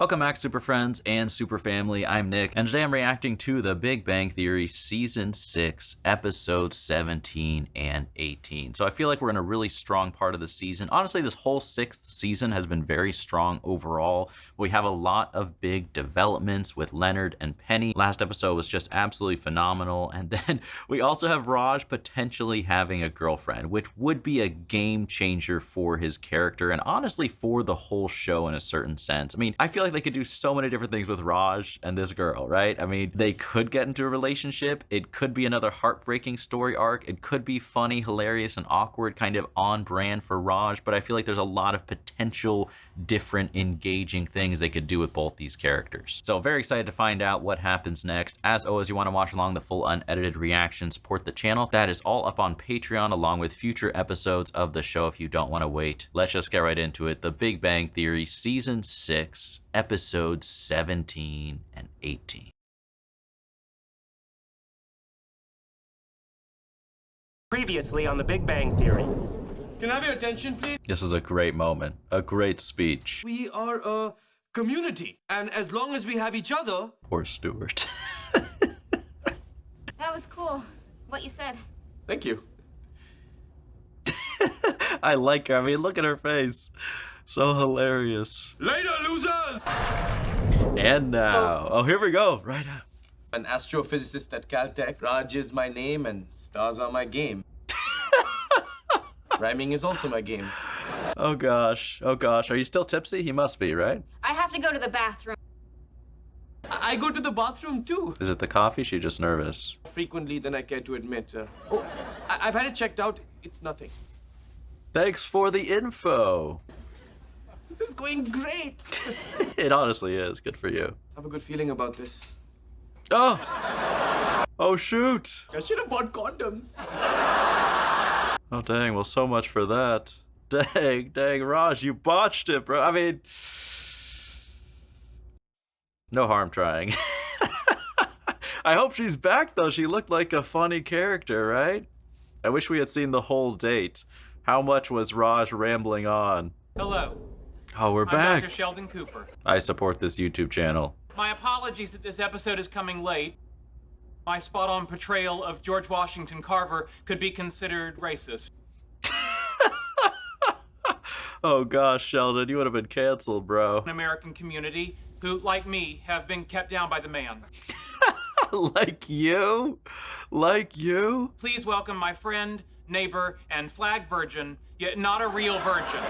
Welcome back, Super Friends and Super Family. I'm Nick, and today I'm reacting to The Big Bang Theory Season 6, Episodes 17 and 18. So I feel like we're in a really strong part of the season. Honestly, this whole 6th season has been very strong overall. We have a lot of big developments with Leonard and Penny. Last episode was just absolutely phenomenal. And then we also have Raj potentially having a girlfriend, which would be a game changer for his character and honestly for the whole show in a certain sense. I mean, I feel like they could do so many different things with Raj and this girl, right? I mean, they could get into a relationship. It could be another heartbreaking story arc. It could be funny, hilarious, and awkward, kind of on brand for Raj, but I feel like there's a lot of potential different engaging things they could do with both these characters. So very excited to find out what happens next. As always, you want to watch along the full unedited reaction, support the channel. That is all up on Patreon along with future episodes of the show if you don't want to wait. Let's just get right into it. The Big Bang Theory Season 6, Episodes 17 and 18. Previously on The Big Bang Theory. Can I have your attention, please? This was a great moment, a great speech. We are a community, and as long as we have each other... Poor Stuart. That was cool, what you said. Thank you. I like her. I mean, look at her face. So hilarious. Later, losers! And now, oh, here we go. Right up. An astrophysicist at Caltech. Raj is my name, and stars are my game. Rhyming is also my game. Oh gosh. Oh gosh. Are you still tipsy? He must be, right? I have to go to the bathroom. I go to the bathroom, too. Is it the coffee? She's just nervous. Frequently than I care to admit. I've had it checked out. It's nothing. Thanks for the info. This is going great. It honestly is. Good for you. I have a good feeling about this. Oh! Oh, shoot! I should have bought condoms. Oh, dang. Well, so much for that. Dang, Raj, you botched it, bro. I mean, no harm trying. I hope she's back, though. She looked like a funny character, right? I wish we had seen the whole date. How much was Raj rambling on? Hello. Oh, we're back. I'm Dr. Sheldon Cooper. I support this YouTube channel. My apologies that this episode is coming late. My spot-on portrayal of George Washington Carver could be considered racist. Oh gosh, Sheldon, you would have been canceled, bro. An American community who, like me, have been kept down by the man. Like you? Like you? Please welcome my friend, neighbor, and flag virgin, yet not a real virgin.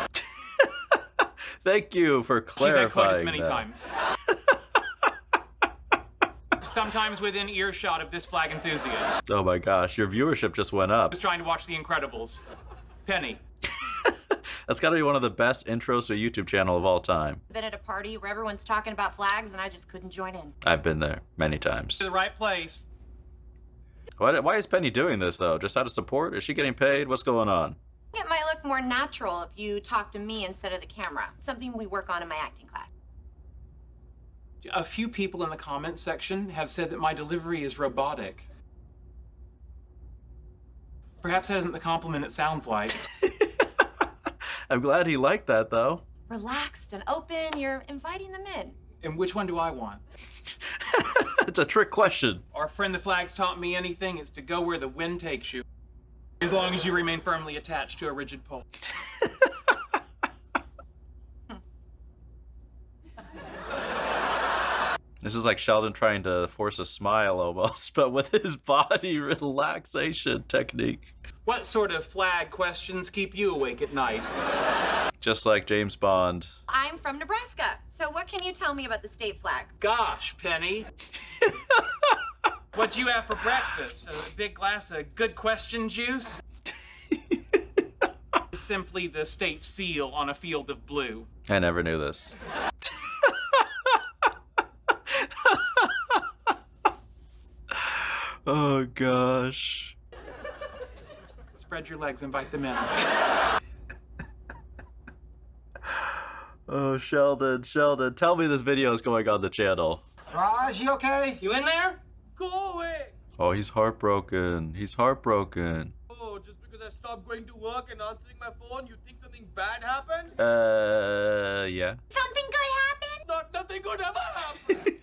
Thank you for clarifying. She's had coitus many times. Sometimes within earshot of this flag enthusiast. Oh my gosh, your viewership just went I up. was trying to watch The Incredibles. Penny. That's gotta be one of the best intros to a YouTube channel of all time. Been at a party where everyone's talking about flags and I just couldn't join in. I've been there many times. To the right place. Why is Penny doing this though? Just out of support? Is she getting paid? What's going on? It might look more natural if you talk to me instead of the camera. Something we work on in my acting class. A few people in the comments section have said that my delivery is robotic. Perhaps that isn't the compliment it sounds like. I'm glad he liked that though. Relaxed and open, you're inviting them in. And which one do I want? It's a trick question. Our friend the flag's taught me anything, it's to go where the wind takes you. As long as you remain firmly attached to a rigid pole. This is like Sheldon trying to force a smile almost, but with his body relaxation technique. What sort of flag questions keep you awake at night? Just like James Bond. I'm from Nebraska, so what can you tell me about the state flag? Gosh, Penny. What'd you have for breakfast? A big glass of good question juice? Simply the state seal on a field of blue. I never knew this. Oh gosh. Spread your legs, invite them in. Oh, Sheldon, tell me this video is going on the channel. Raj, you okay? You in there? Go away! Oh, he's heartbroken. He's heartbroken. Oh, just because I stopped going to work and answering my phone, you think something bad happened? Yeah. Something good happened? not, nothing good ever happened.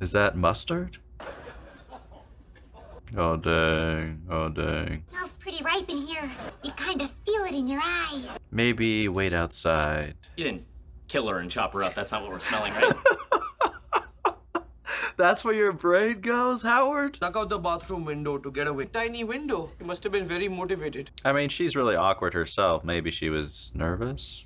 Is that mustard? Oh dang, oh dang. Smells pretty ripe in here. You kind of feel it in your eyes. Maybe wait outside. You didn't kill her and chop her up. That's not what we're smelling, right? That's where your brain goes, Howard? Knock out the bathroom window to get away. Tiny window. He must have been very motivated. I mean, she's really awkward herself. Maybe she was nervous?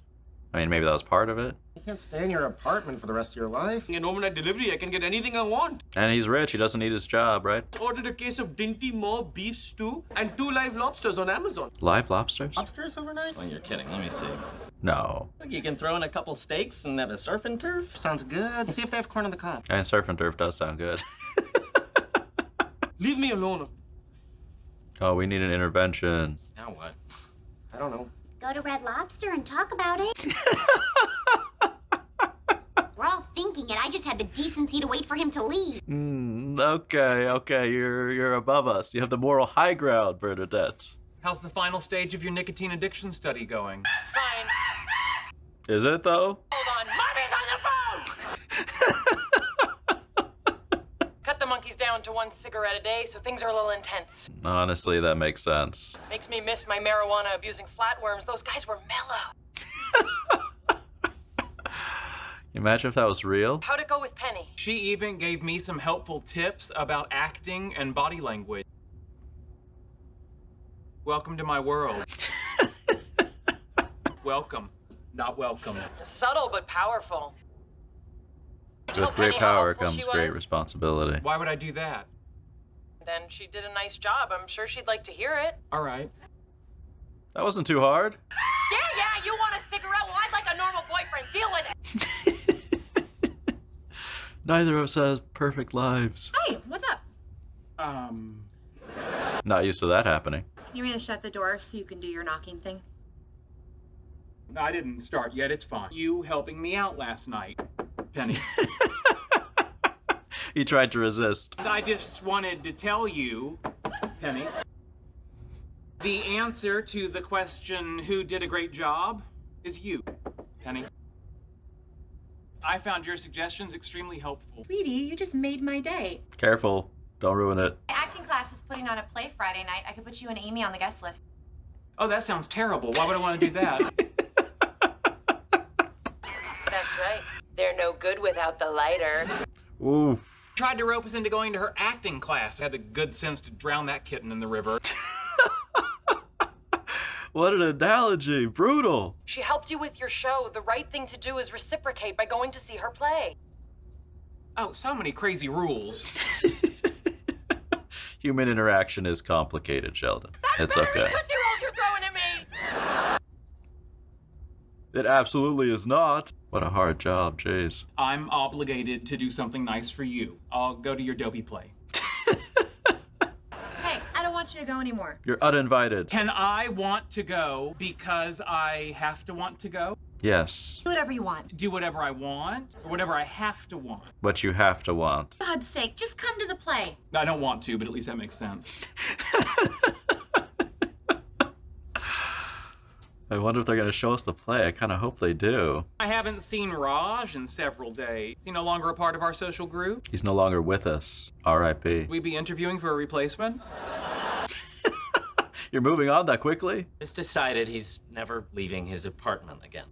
I mean, maybe that was part of it. You can't stay in your apartment for the rest of your life. In overnight delivery, I can get anything I want. And he's rich. He doesn't need his job, right? Ordered a case of Dinty Moor beef stew and 2 live lobsters on Amazon. Live lobsters? Upstairs overnight? Well, you're kidding. Let me see. No. Look, you can throw in a couple steaks and have a surf and turf. Sounds good. See if they have corn on the cob. And surf and turf does sound good. Leave me alone. Oh, we need an intervention. Now what? I don't know. Go to Red Lobster and talk about it. We're all thinking it. I just had the decency to wait for him to leave. Okay, you're above us. You have the moral high ground, Bernadette. How's the final stage of your nicotine addiction study going? Fine. Is it though? Hold on. Mommy's on the phone! Cut the monkeys down to 1 cigarette a day, so things are a little intense. Honestly, that makes sense. Makes me miss my marijuana-abusing flatworms. Those guys were mellow. Imagine if that was real. How'd it go with Penny? She even gave me some helpful tips about acting and body language. Welcome to my world. Welcome, not welcome. Subtle but powerful. Tell With great Penny how power helpful comes she great was. responsibility. Why would I do that? Then she did a nice job. I'm sure she'd like to hear it. All right. That wasn't too hard. Yeah, you want a cigarette? Well, I'd like a normal boyfriend. Deal with it. Neither of us has perfect lives. Hey, what's up? Not used to that happening. You want me to shut the door so you can do your knocking thing? I didn't start yet, it's fine. You helping me out last night, Penny. He tried to resist. I just wanted to tell you, Penny, the answer to the question, who did a great job, is you, Penny. I found your suggestions extremely helpful. Sweetie, you just made my day. Careful. Don't ruin it. My acting class is putting on a play Friday night. I could put you and Amy on the guest list. Oh, that sounds terrible. Why would I want to do that? That's right. They're no good without the lighter. Oof. Tried to rope us into going to her acting class. Had the good sense to drown that kitten in the river. What an analogy. Brutal. She helped you with your show. The right thing to do is reciprocate by going to see her play. Oh, so many crazy rules. Human interaction is complicated, Sheldon. It's Better okay. be Tootsie Rolls you're throwing at me! It absolutely is not. What a hard job, jeez. I'm obligated to do something nice for you. I'll go to your dopey play. Hey, I don't want you to go anymore. You're uninvited. Can I want to go because I have to want to go? Yes. Do whatever you want. Do whatever I want or whatever I have to want? What you have to want. For God's sake, just come to the play. I don't want to, but at least that makes sense. I wonder if they're going to show us the play. I kind of hope they do. I haven't seen Raj in several days. Is he no longer a part of our social group? He's no longer with us. R.I.P. We be interviewing for a replacement? You're moving on that quickly? Just decided he's never leaving his apartment again.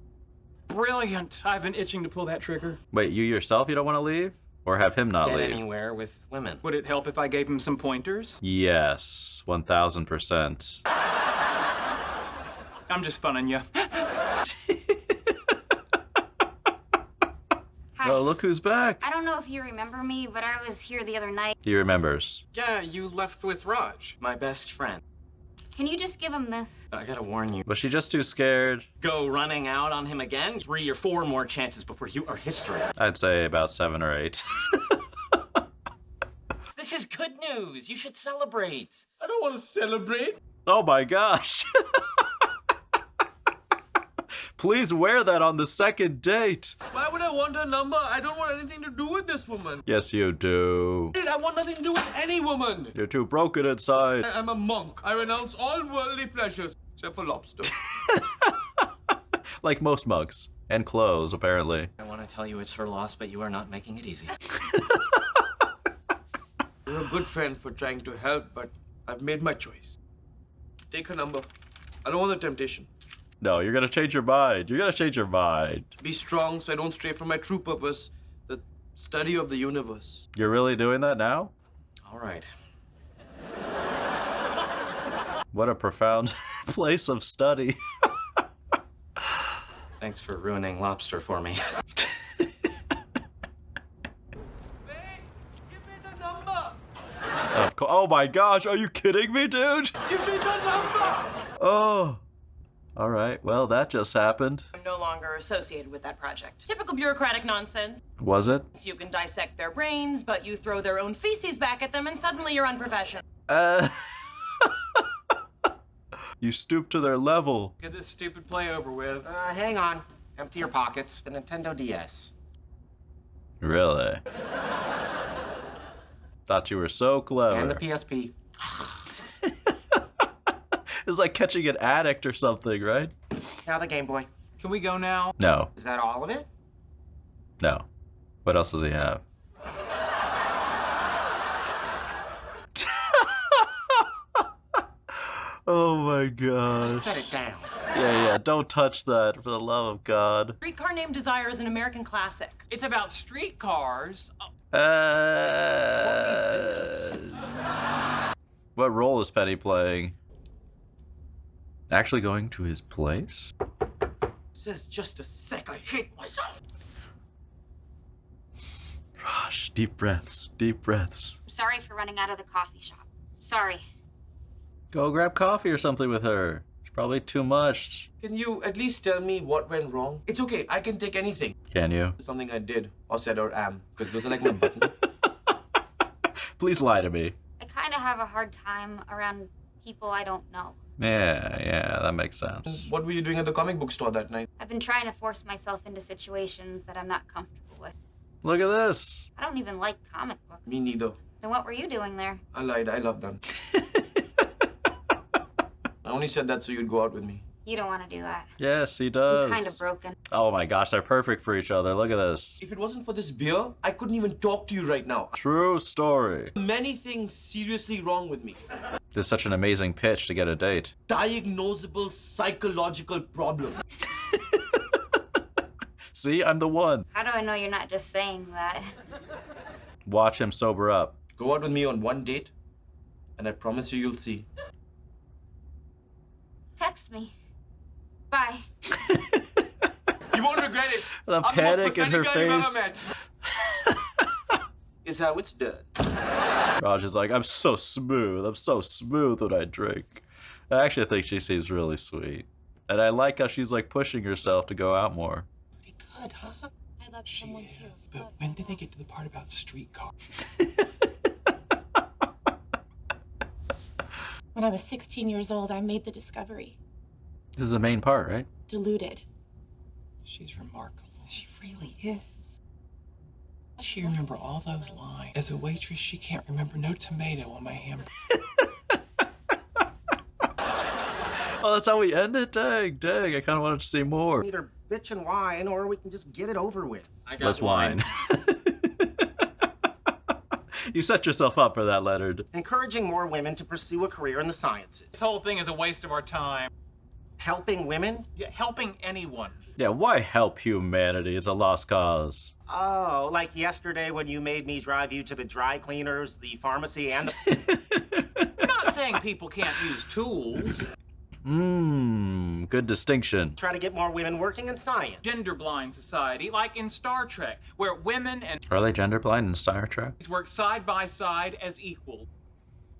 Brilliant. I've been itching to pull that trigger. Wait, you yourself, you don't want to leave? Or have him not Get leave? anywhere with women. Would it help if I gave him some pointers? Yes, 1000%. I'm just funning you. Hi. Oh, look who's back. I don't know if you remember me, but I was here the other night. He remembers. Yeah, you left with Raj. My best friend. Can you just give him this? I gotta warn you. Was she just too scared? Go running out on him again? 3 or 4 more chances before you are history. I'd say about 7 or 8. This is good news. You should celebrate. I don't want to celebrate. Oh my gosh. Please wear that on the second date. Why would I want her number? I don't want anything to do with this woman. Yes, you do. I want nothing to do with any woman. You're too broken inside. I'm a monk. I renounce all worldly pleasures except for lobster. Like most mugs. And clothes, apparently. I want to tell you it's her loss, but you are not making it easy. You're a good friend for trying to help, but I've made my choice. Take her number. I don't want the temptation. No, you're gonna change your mind. You're gonna change your mind. Be strong so I don't stray from my true purpose, the study of the universe. You're really doing that now? All right. What a profound place of study. Thanks for ruining lobster for me. Oh my gosh, are you kidding me, dude? Give me the number! Oh. All right, well, that just happened. I'm no longer associated with that project. Typical bureaucratic nonsense. Was it? You can dissect their brains, but you throw their own feces back at them and suddenly you're unprofessional. You stoop to their level. Get this stupid play over with. Hang on. Empty your pockets. The Nintendo DS. Really? Thought you were so clever. And the PSP. It's like catching an addict or something, right? Now the Game Boy. Can we go now? No. Is that all of it? No. What else does he have? Oh my gosh. Set it down. Yeah, don't touch that, for the love of God. Streetcar Named Desire is an American classic. It's about streetcars. What role is Penny playing? Actually going to his place? Says just a sec, I hate myself. Gosh, deep breaths, deep breaths. I'm sorry for running out of the coffee shop. Sorry. Go grab coffee or something with her. It's probably too much. Can you at least tell me what went wrong? It's okay, I can take anything. Can you? Something I did, or said, or am, because those are like my buttons. Please lie to me. I kind of have a hard time around people I don't know. Yeah, that makes sense. What were you doing at the comic book store that night? I've been trying to force myself into situations that I'm not comfortable with. Look at this. I don't even like comic books. Me neither. Then what were you doing there? I lied, I love them. I only said that so you'd go out with me. You don't want to do that. Yes, he does. I'm kind of broken. Oh my gosh, they're perfect for each other. Look at this. If it wasn't for this beer, I couldn't even talk to you right now. True story. Many things seriously wrong with me. This is such an amazing pitch to get a date. Diagnosable psychological problem. See, I'm the one. How do I know you're not just saying that? Watch him sober up. Go out with me on one date, and I promise you'll see. Text me. Bye. You won't regret it. The I'm panic the in most her pathetic guy you've face. ever met. Is how it's done. Raj is like, I'm so smooth. I'm so smooth when I drink. I actually think she seems really sweet. And I like how she's like pushing herself to go out more. Pretty good, huh? I love someone too. But when did they get to the part about streetcar? When I was 16 years old, I made the discovery. This is the main part, right? Deluded. She's remarkable. She really is. She remember all those lines. As a waitress, she can't remember no tomato on my hamburger. Oh, that's how we end it? Dang. I kind of wanted to see more. Either bitch and whine, or we can just get it over with. I got Let's whine. You set yourself up for that, Leonard. Encouraging more women to pursue a career in the sciences. This whole thing is a waste of our time. Helping women? Yeah, helping anyone. Yeah, why help humanity? It's a lost cause. Oh, like yesterday when you made me drive you to the dry cleaners, the pharmacy, and the... I'm not saying people can't use tools. Good distinction. Try to get more women working in science. Gender blind society, like in Star Trek, where women and Are they gender blind in Star Trek? work side by side as equals.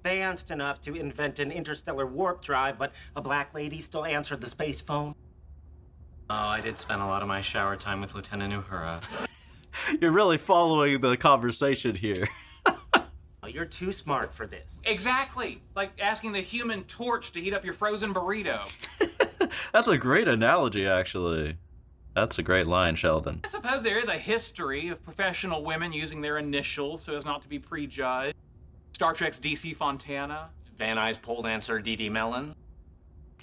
Advanced enough to invent an interstellar warp drive, but a black lady still answered the space phone. Oh, I did spend a lot of my shower time with Lieutenant Uhura. You're really following the conversation here. You're too smart for this. Exactly. Like asking the Human Torch to heat up your frozen burrito. That's a great analogy, actually. That's a great line, Sheldon. I suppose there is a history of professional women using their initials so as not to be prejudged. Star Trek's DC Fontana. Van Nuys pole dancer Dee Dee Mellon.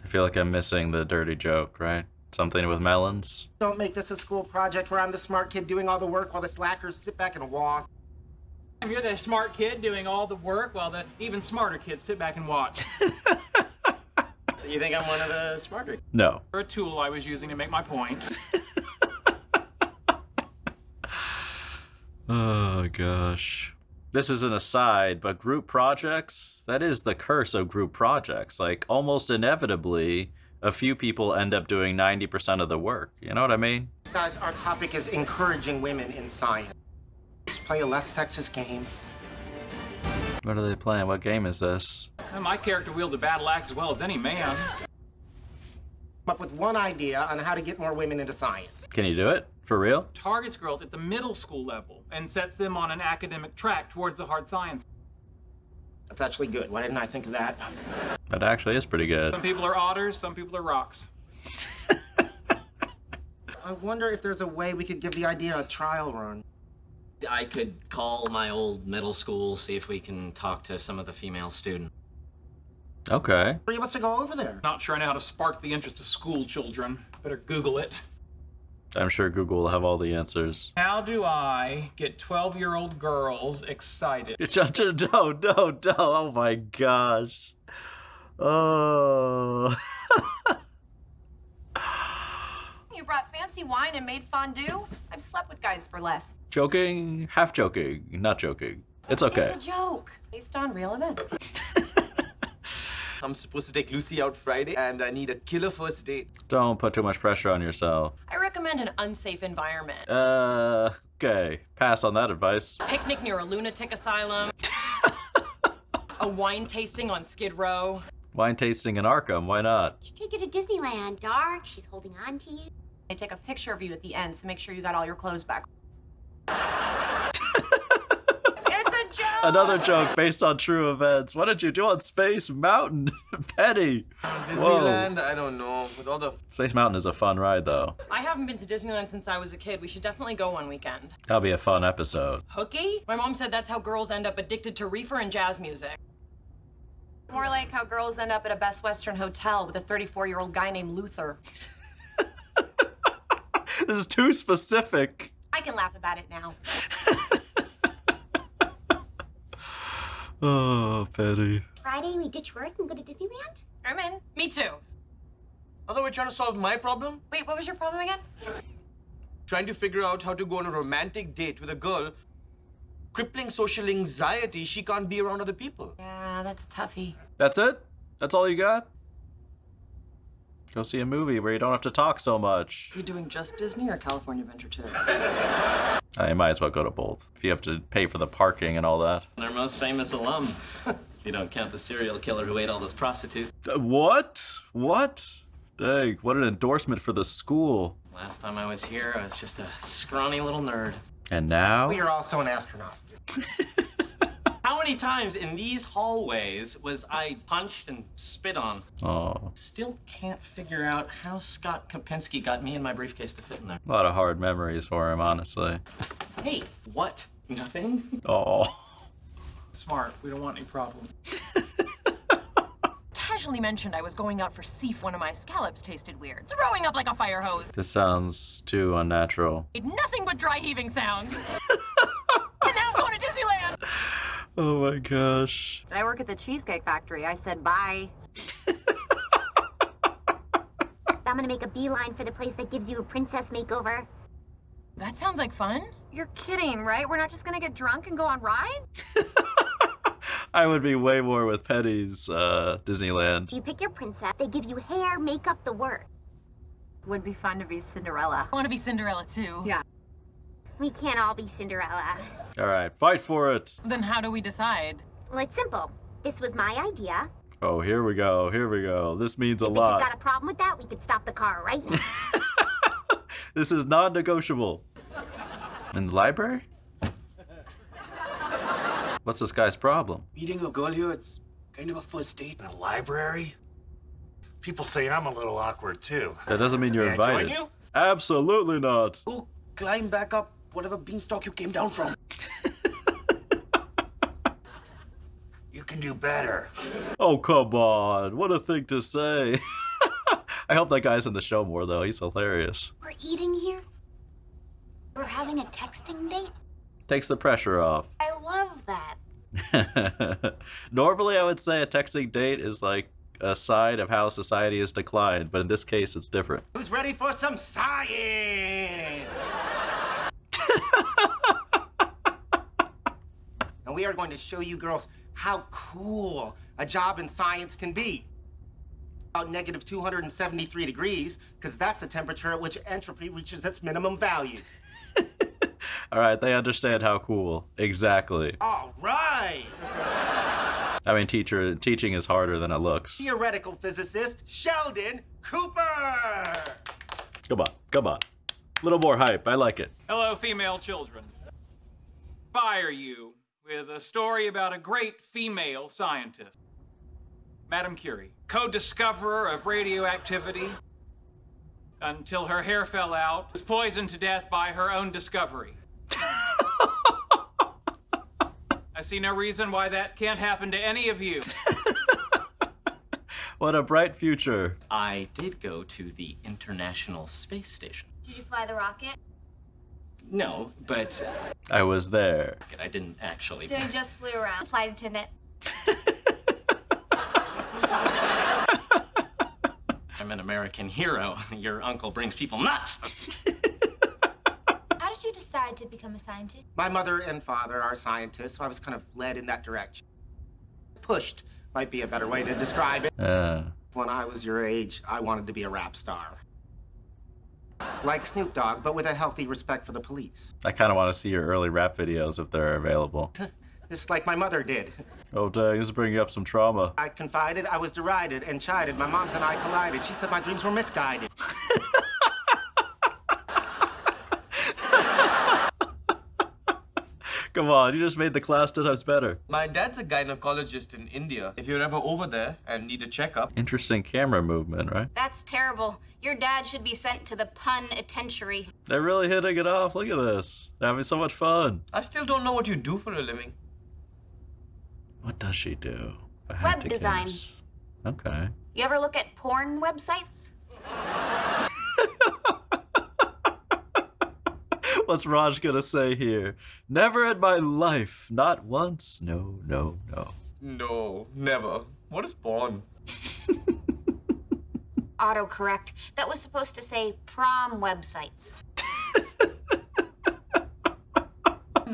I feel like I'm missing the dirty joke, right? Something with melons. Don't make this a school project where I'm the smart kid doing all the work while the slackers sit back and watch. You're the smart kid doing all the work while the even smarter kids sit back and watch. So you think I'm one of the smarter? No. For a tool I was using to make my point. Oh, gosh. This is an aside, but group projects, that is the curse of group projects. Like, almost inevitably, a few people end up doing 90% of the work. You know what I mean? Guys, our topic is encouraging women in science. Let's play a less sexist game. What are they playing? What game is this? And my character wields a battle axe as well as any man. Come up with one idea on how to get more women into science. Can you do it? For real? Targets girls at the middle school level and sets them on an academic track towards the hard science. That's actually good. Why didn't I think of that? That actually is pretty good. Some people are otters, some people are rocks. I wonder if there's a way we could give the idea a trial run. I could call my old middle school, see if we can talk to some of the female students. Okay. Three of us to go over there. Not sure I know how to spark the interest of school children. Better Google it. I'm sure Google will have all the answers. How do I get 12-year-old girls excited? No. Oh my gosh. Oh. You brought fancy wine and made fondue? I've slept with guys for less. Joking, half joking, not joking. It's okay. It's a joke based on real events. I'm supposed to take Lucy out Friday, and I need a killer first date. Don't put too much pressure on yourself. I recommend an unsafe environment. Okay. Pass on that advice. Picnic near a lunatic asylum. A wine tasting on Skid Row. Wine tasting in Arkham, why not? You take her to Disneyland. Dark, she's holding on to you. They take a picture of you at the end, so make sure you got all your clothes back. It's a joke! Another joke based on true events. What did you do on Space Mountain? Petty. Disneyland, I don't know. With all the... Space Mountain is a fun ride, though. I haven't been to Disneyland since I was a kid. We should definitely go one weekend. That'll be a fun episode. Hooky? My mom said that's how girls end up addicted to reefer and jazz music. More like how girls end up at a Best Western hotel with a 34-year-old guy named Luther. This is too specific. I can laugh about it now. Oh, Petty. Friday, we ditch work and go to Disneyland? I'm in. Me too. I thought we were trying to solve my problem. Wait, what was your problem again? Trying to figure out how to go on a romantic date with a girl. Crippling social anxiety, she can't be around other people. Yeah, that's a toughie. That's it? That's all you got? Go see a movie where you don't have to talk so much. You doing just Disney or California Adventure too? I might as well go to both. If you have to pay for the parking and all that. Our most famous alum. If you don't count the serial killer who ate all those prostitutes. What? What? Dang, what an endorsement for the school. Last time I was here, I was just a scrawny little nerd. And now? We are also an astronaut. How many times in these hallways was I punched and spit on? Oh, Still can't figure out how Scott Kopinski got me and my briefcase to fit in there. a lot of hard memories for him, honestly. Hey, what? Nothing? Oh. Smart. We don't want any problems. Casually mentioned I was going out for seaf. One of my scallops tasted weird. Throwing up like a fire hose. This sounds too unnatural. Made nothing but dry heaving sounds. And now I'm going to Disneyland. Oh my gosh. I work at the Cheesecake Factory. I said bye. I'm gonna make a beeline for the place that gives you a princess makeover. That sounds like fun. You're kidding, right? We're not just gonna get drunk and go on rides? I would be way more with Petty's Disneyland. You pick your princess, they give you hair, makeup, the work. Would be fun to be Cinderella. I want to be Cinderella too. Yeah. We can't all be Cinderella. All right, fight for it. Then how do we decide? Well, it's simple. This was my idea. Oh, here we go. Here we go. This means a If bitches got lot. a problem with that, we could stop the car right now. This is non-negotiable. In the library? What's this guy's problem? Meeting a girl here, it's kind of a first date. In a library? People say I'm a little awkward, too. That doesn't mean you're May I join invited. you? Absolutely not. Go climb back up whatever beanstalk you came down from. You can do better. Oh, come on. What a thing to say. I hope that guy's in the show more, though. He's hilarious. We're eating here? We're having a texting date? Takes the pressure off. I love that. Normally, I would say a texting date is like a sign of how society has declined, but in this case, it's different. Who's ready for some science? And we are going to show you girls how cool a job in science can be. About negative 273 degrees, because that's the temperature at which entropy reaches its minimum value. All right, they understand how cool. Exactly. All right. I mean, teaching is harder than it looks. Theoretical physicist Sheldon Cooper. Come on, come on. A little more hype. I like it. Hello, female children. Fire you with a story about a great female scientist. Madame Curie, co-discoverer of radioactivity, until her hair fell out, was poisoned to death by her own discovery. I see no reason why that can't happen to any of you. What a bright future. I did go to the International Space Station. Did you fly the rocket? No, but I was there. I didn't actually. So you just flew around? Flight attendant. I'm an American hero. Your uncle brings people nuts. How did you decide to become a scientist? My mother and father are scientists, so I was kind of led in that direction. Pushed might be a better way to describe it. When I was your age, I wanted to be a rap star. Like Snoop Dogg, but with a healthy respect for the police. I kind of want to see your early rap videos if they're available. Just like my mother did. Oh, dang, this is bringing up some trauma. I confided, I was derided and chided. My moms and I collided. She said my dreams were misguided. Come on, you just made the class 10 times better. My dad's a gynecologist in India. If you're ever over there and need a checkup. Interesting camera movement, right? That's terrible. Your dad should be sent to the penitentiary. They're really hitting it off. Look at this. They're having so much fun. I still don't know what you do for a living. What does she do? If I had Web to design. guess. Okay. You ever look at porn websites? What's Raj gonna say here? Never in my life. Not once. No, no, no. No, never. What is porn? Autocorrect. That was supposed to say prom websites.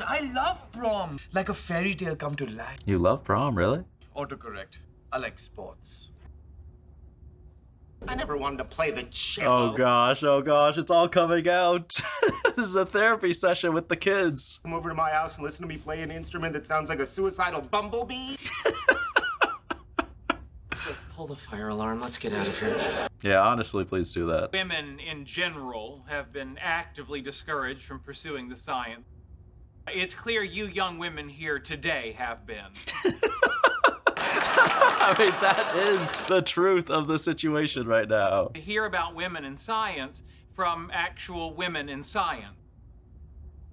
I love prom. Like a fairy tale come to life. You love prom, really? Autocorrect. I like sports. I never wanted to play the Oh cello. gosh, it's all coming out. This is a therapy session with the kids. Come over to my house and listen to me play an instrument that sounds like a suicidal bumblebee. Pull the fire alarm. Let's get out of here. Yeah, honestly, please do that. Women in general have been actively discouraged from pursuing the science. It's clear you young women here today have been. I mean, that is the truth of the situation right now. To hear about women in science from actual women in science.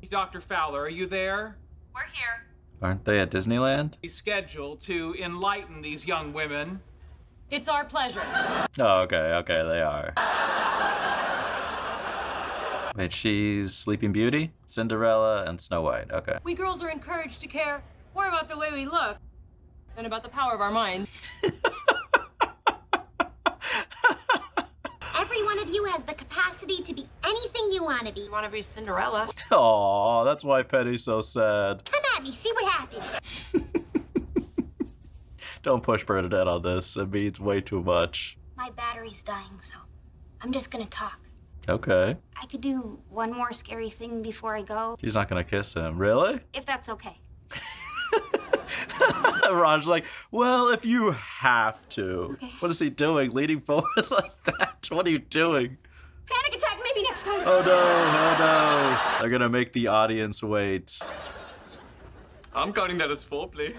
Dr. Fowler, are you there? We're here. Aren't they at Disneyland? He's scheduled to enlighten these young women. It's our pleasure. Oh, okay, they are. Wait, she's Sleeping Beauty, Cinderella, and Snow White. Okay. We girls are encouraged to care more about the way we look than about the power of our minds. Every one of you has the capacity to be anything you want to be. You want to be Cinderella? Aw, that's why Penny's so sad. Come at me, see what happens. Don't push Bernadette on this. It means way too much. My battery's dying, so I'm just gonna talk. Okay. I could do one more scary thing before I go, She's not gonna kiss him. Really? if that's okay. Raj's like, well, if you have to. Okay. What is he doing? Leaning forward like that? What are you doing? Panic attack, maybe next time. Oh no. They're gonna make the audience wait. I'm counting that as foreplay.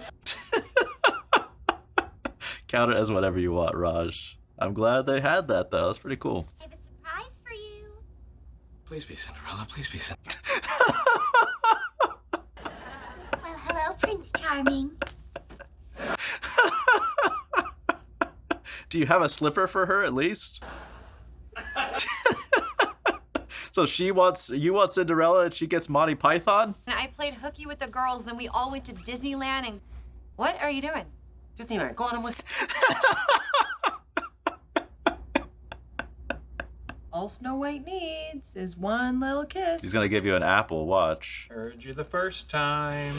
Count it as whatever you want, Raj. I'm glad they had that, though. That's pretty cool. I have a surprise for you. Please be Cinderella. Please be Cinderella. Well, hello, Prince Charming. Do you have a slipper for her, at least? So you want Cinderella and she gets Monty Python? And I played hooky with the girls, then we all went to Disneyland and... What are you doing? Disneyland, go on, I'm with All Snow White needs is one little kiss. He's gonna give you an apple, watch. Heard you the first time.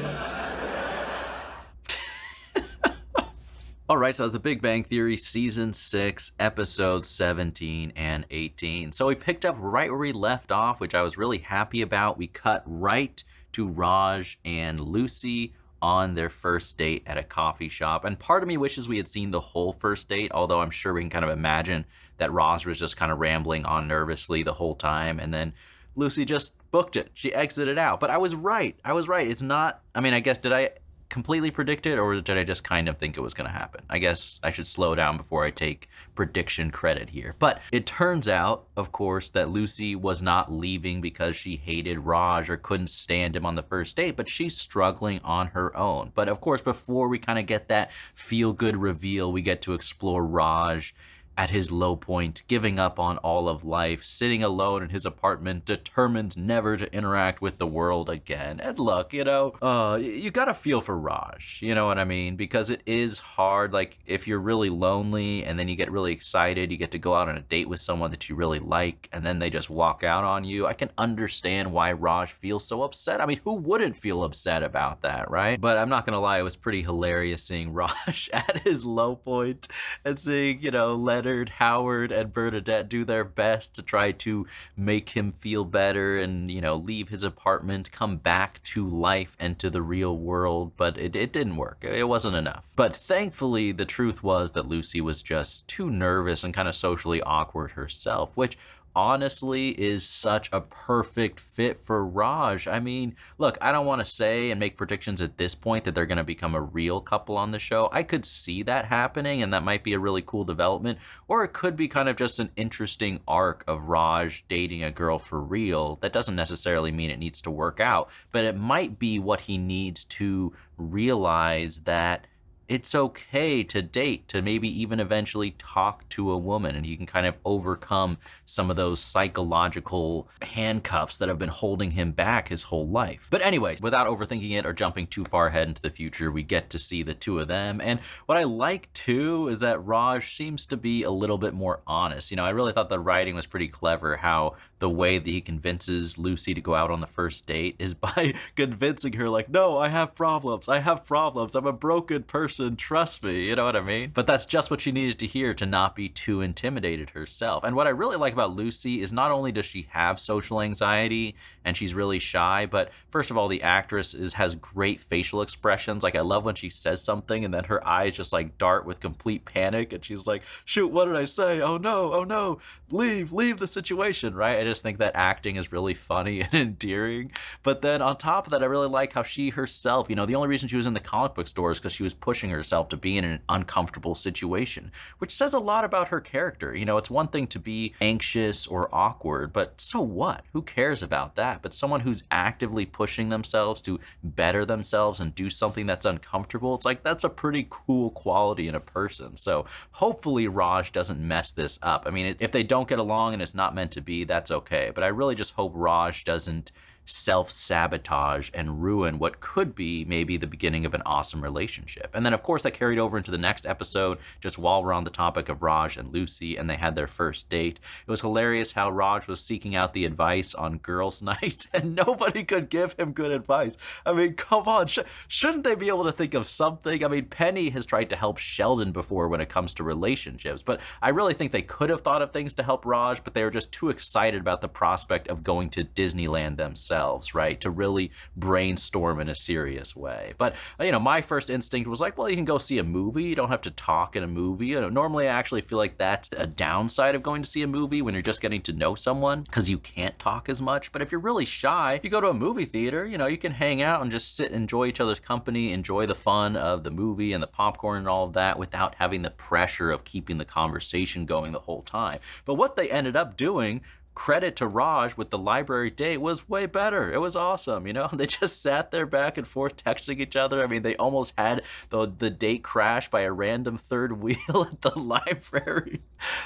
All right, so it's The Big Bang Theory Season 6, Episodes 17 and 18. So we picked up right where we left off, which I was really happy about. We cut right to Raj and Lucy on their first date at a coffee shop. And part of me wishes we had seen the whole first date, although I'm sure we can kind of imagine that Raj was just kind of rambling on nervously the whole time, and then Lucy just booked it. She exited out. But I was right. It's not, I mean, I guess, did I completely predict it, or did I just kind of think it was going to happen? I guess I should slow down before I take prediction credit here. But it turns out, of course, that Lucy was not leaving because she hated Raj or couldn't stand him on the first date, but she's struggling on her own. But of course, before we kind of get that feel-good reveal, we get to explore Raj at his low point, giving up on all of life, sitting alone in his apartment, determined never to interact with the world again. And look, you know, you gotta feel for Raj, you know what I mean? Because it is hard, like, if you're really lonely and then you get really excited, you get to go out on a date with someone that you really like, and then they just walk out on you. I can understand why Raj feels so upset. I mean, who wouldn't feel upset about that, right? But I'm not gonna lie, it was pretty hilarious seeing Raj at his low point and seeing, you know, Leonard, Howard, and Bernadette do their best to try to make him feel better and, you know, leave his apartment, come back to life and to the real world, but it didn't work. It wasn't enough. But thankfully, the truth was that Lucy was just too nervous and kind of socially awkward herself, which honestly is such a perfect fit for Raj. I mean, look, I don't want to say and make predictions at this point that they're going to become a real couple on the show. I could see that happening, and that might be a really cool development, or it could be kind of just an interesting arc of Raj dating a girl for real. That doesn't necessarily mean it needs to work out, but it might be what he needs to realize that it's okay to date, to maybe even eventually talk to a woman, and he can kind of overcome some of those psychological handcuffs that have been holding him back his whole life. But anyways, without overthinking it or jumping too far ahead into the future, we get to see the two of them. And what I like too is that Raj seems to be a little bit more honest. You know, I really thought the writing was pretty clever, how the way that he convinces Lucy to go out on the first date is by convincing her, like, no, I have problems, I'm a broken person, trust me, you know what I mean? But that's just what she needed to hear to not be too intimidated herself. And what I really like about Lucy is not only does she have social anxiety and she's really shy, but first of all, the actress has great facial expressions. Like, I love when she says something and then her eyes just like dart with complete panic and she's like, shoot, what did I say? Oh no, leave the situation, right? I just think that acting is really funny and endearing. But then on top of that, I really like how she herself, you know, the only reason she was in the comic book store is because she was pushing herself to be in an uncomfortable situation, which says a lot about her character. You know, it's one thing to be anxious or awkward, but so what? Who cares about that? But someone who's actively pushing themselves to better themselves and do something that's uncomfortable, it's like, that's a pretty cool quality in a person. So hopefully Raj doesn't mess this up. I mean, if they don't get along and it's not meant to be, that's okay. But I really just hope Raj doesn't self-sabotage and ruin what could be maybe the beginning of an awesome relationship. And then of course that carried over into the next episode, just while we're on the topic of Raj and Lucy, and they had their first date. It was hilarious how Raj was seeking out the advice on girls' night and nobody could give him good advice. I mean, come on, shouldn't they be able to think of something? I mean, Penny has tried to help Sheldon before when it comes to relationships, but I really think they could have thought of things to help Raj, but they were just too excited about the prospect of going to Disneyland themselves, right, to really brainstorm in a serious way. But, you know, my first instinct was like, well, you can go see a movie. You don't have to talk in a movie. You know, normally I actually feel like that's a downside of going to see a movie when you're just getting to know someone, because you can't talk as much. But if you're really shy, you go to a movie theater, you know, you can hang out and just sit, enjoy each other's company, enjoy the fun of the movie and the popcorn and all of that without having the pressure of keeping the conversation going the whole time. But what they ended up doing credit to Raj with the library date was way better. It was awesome, you know? They just sat there back and forth texting each other. I mean, they almost had the date crash by a random third wheel at the library.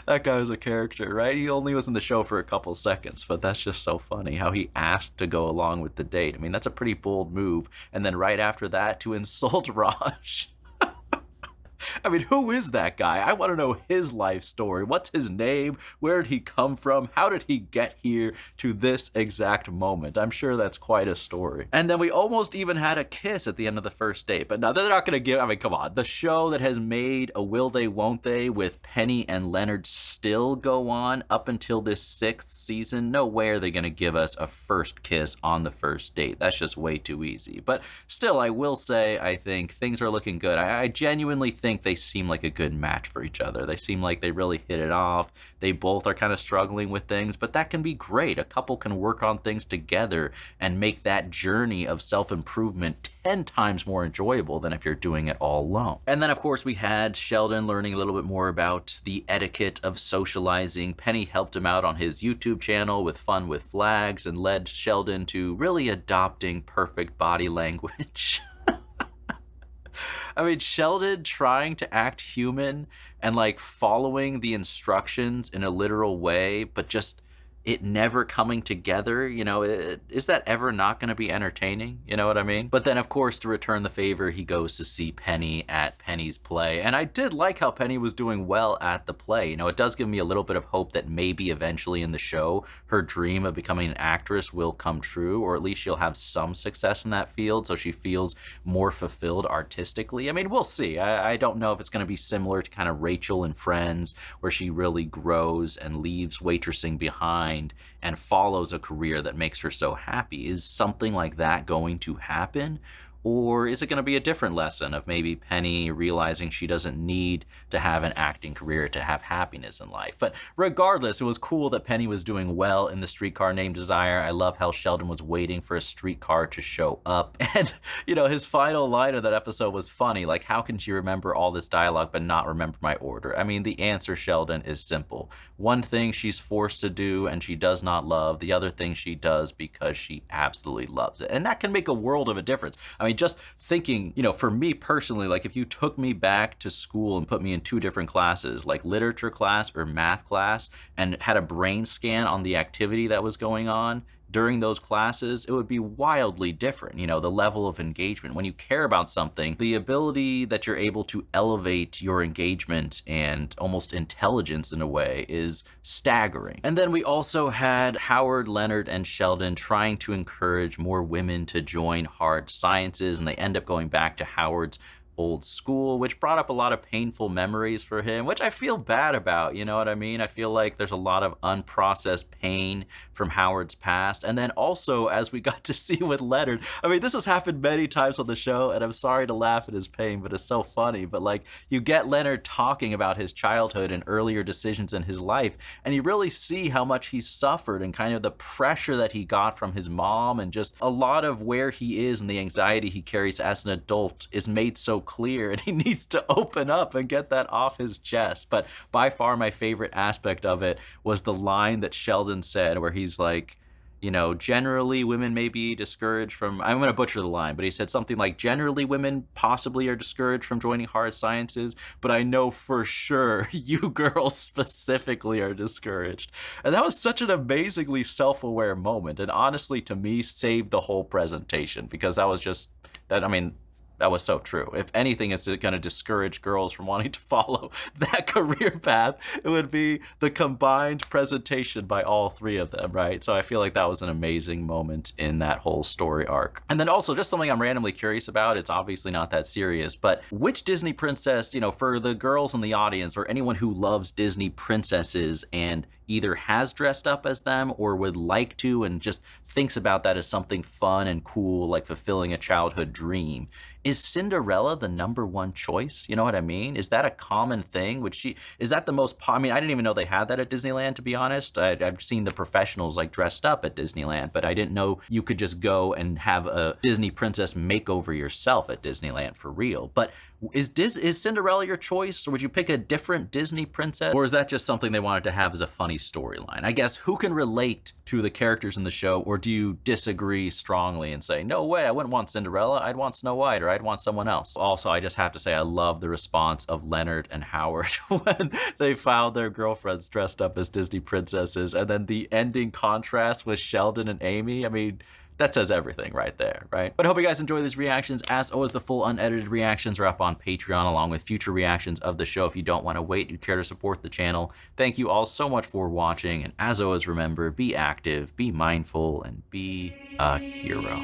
That guy was a character, right? He only was in the show for a couple seconds, but that's just so funny how he asked to go along with the date. I mean, that's a pretty bold move. And then right after that, to insult Raj. I mean, who is that guy? I want to know his life story. What's his name? Where did he come from? How did he get here to this exact moment? I'm sure that's quite a story. And then we almost even had a kiss at the end of the first date. But now they're not going to give, I mean, come on. The show that has made a Will They, Won't They with Penny and Leonard still go on up until this 6th season. No way are they going to give us a first kiss on the first date. That's just way too easy. But still, I will say, I think things are looking good. I genuinely think they seem like a good match for each other. They seem like they really hit it off. They both are kind of struggling with things, but that can be great. A couple can work on things together and make that journey of self-improvement 10 times more enjoyable than if you're doing it all alone. And then, of course, we had Sheldon learning a little bit more about the etiquette of socializing. Penny helped him out on his YouTube channel with Fun with Flags and led Sheldon to really adopting perfect body language. I mean, Sheldon trying to act human and like following the instructions in a literal way, but just it never coming together, you know, is that ever not going to be entertaining? You know what I mean? But then, of course, to return the favor, he goes to see Penny at Penny's play. And I did like how Penny was doing well at the play. You know, it does give me a little bit of hope that maybe eventually in the show, her dream of becoming an actress will come true, or at least she'll have some success in that field so she feels more fulfilled artistically. I mean, we'll see. I don't know if it's going to be similar to kind of Rachel in Friends, where she really grows and leaves waitressing behind and follows a career that makes her so happy. Is something like that going to happen? Or is it going to be a different lesson of maybe Penny realizing she doesn't need to have an acting career to have happiness in life? But regardless, it was cool that Penny was doing well in The Streetcar Named Desire. I love how Sheldon was waiting for a streetcar to show up. And, you know, his final line of that episode was funny. Like, how can she remember all this dialogue but not remember my order? I mean, the answer, Sheldon, is simple. One thing she's forced to do and she does not love. The other thing she does because she absolutely loves it. And that can make a world of a difference. I mean, just thinking, you know, for me personally, like if you took me back to school and put me in 2 different classes, like literature class or math class, and had a brain scan on the activity that was going on during those classes, it would be wildly different. You know, the level of engagement. When you care about something, the ability that you're able to elevate your engagement and almost intelligence in a way is staggering. And then we also had Howard, Leonard, and Sheldon trying to encourage more women to join hard sciences, and they end up going back to Howard's old school, which brought up a lot of painful memories for him, which I feel bad about, you know what I mean? I feel like there's a lot of unprocessed pain from Howard's past. And then also, as we got to see with Leonard, I mean, this has happened many times on the show, and I'm sorry to laugh at his pain, but it's so funny. But like, you get Leonard talking about his childhood and earlier decisions in his life, and you really see how much he suffered and kind of the pressure that he got from his mom, and just a lot of where he is and the anxiety he carries as an adult is made so clear, and he needs to open up and get that off his chest. But by far my favorite aspect of it was the line that Sheldon said where he's like, you know, generally women may be discouraged from, I'm going to butcher the line, but he said something like, generally women possibly are discouraged from joining hard sciences, but I know for sure you girls specifically are discouraged. And that was such an amazingly self-aware moment, and honestly to me saved the whole presentation, because that was just, that, I mean, that was so true. If anything is going to discourage girls from wanting to follow that career path, it would be the combined presentation by all 3 of them, right? So I feel like that was an amazing moment in that whole story arc. And then also, just something I'm randomly curious about, it's obviously not that serious, but which Disney princess, you know, for the girls in the audience or anyone who loves Disney princesses and either has dressed up as them or would like to and just thinks about that as something fun and cool, like fulfilling a childhood dream, is Cinderella the #1 choice? You know what I mean? Is that a common thing? Is that the most, I mean, I didn't even know they had that at Disneyland, to be honest. I've seen the professionals like dressed up at Disneyland, but I didn't know you could just go and have a Disney princess makeover yourself at Disneyland for real. But Is Cinderella your choice, or would you pick a different Disney princess? Or is that just something they wanted to have as a funny storyline? I guess, who can relate to the characters in the show, or do you disagree strongly and say, no way, I wouldn't want Cinderella, I'd want Snow White, or I'd want someone else? Also, I just have to say I love the response of Leonard and Howard when they found their girlfriends dressed up as Disney princesses, and then the ending contrast with Sheldon and Amy. I mean, that says everything right there, right? But I hope you guys enjoy these reactions. As always, the full unedited reactions are up on Patreon, along with future reactions of the show if you don't want to wait, you care to support the channel. Thank you all so much for watching, and as always, remember, be active, be mindful, and be a hero.